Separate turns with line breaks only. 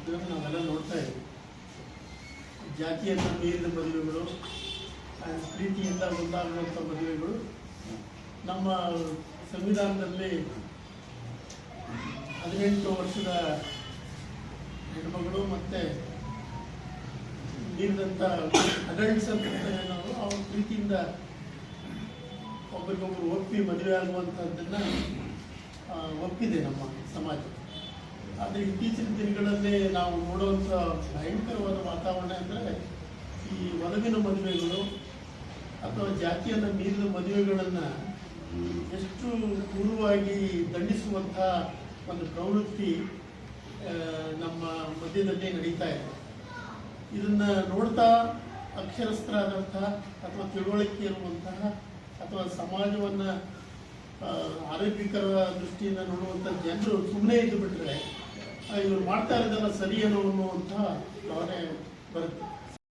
ಇದನ್ನು ನಾವೆಲ್ಲ ನೋಡ್ತಾ ಇದ್ದೀವಿ. ಜಾತಿಯನ್ನು ಮೀರಿದ ಮದುವೆಗಳು, ಪ್ರೀತಿಯಿಂದ ಒಂದಾಗುವಂಥ ಮದುವೆಗಳು ನಮ್ಮ ಸಂವಿಧಾನದಲ್ಲಿ 18 ವರ್ಷದ ಹೆಣ್ಮಗಳು ಮತ್ತು ಮೀರಿದಂಥ ಅಡಲ್ಟ್ಸ್ ಅಂತ ನಾವು ಅವ್ರ ಪ್ರೀತಿಯಿಂದ ಒಬ್ಬರಿಗೊಬ್ಬರು ಒಪ್ಪಿ ಮದುವೆ ಆಗುವಂಥದ್ದನ್ನು ಒಪ್ಪಿದೆ ನಮ್ಮ ಸಮಾಜ. ಆದರೆ ಇತ್ತೀಚಿನ ದಿನಗಳಲ್ಲಿ ನಾವು ನೋಡುವಂಥ ಭಯಂಕರವಾದ ವಾತಾವರಣ ಅಂದರೆ ಈ ಒಲವಿನ ಮದುವೆಗಳು ಅಥವಾ ಜಾತಿಯನ್ನು ಮೀರಿದ ಮದುವೆಗಳನ್ನು ಎಷ್ಟು ಕ್ರೂರವಾಗಿ ದಂಡಿಸುವಂಥ ಒಂದು ಪ್ರವೃತ್ತಿ ನಮ್ಮ ಮಧ್ಯದಲ್ಲಿ ನಡೀತಾ ಇದೆ. ಇದನ್ನು ನೋಡ್ತಾ ಅಕ್ಷರಸ್ಥರಾದಂಥ ಅಥವಾ ತಿಳುವಳಿಕೆ ಇರುವಂತಹ ಅಥವಾ ಸಮಾಜವನ್ನು ಆರೋಗ್ಯಕರ ದೃಷ್ಟಿಯಿಂದ ನೋಡುವಂಥ ಜನರು ಸುಮ್ಮನೆ ಇದ್ದು ಬಿಟ್ಟರೆ ಇವರು ಮಾಡ್ತಾ ಇರೋದೆಲ್ಲ ಸರಿ ಅನ್ನುವಂಥ ಭಾವನೆ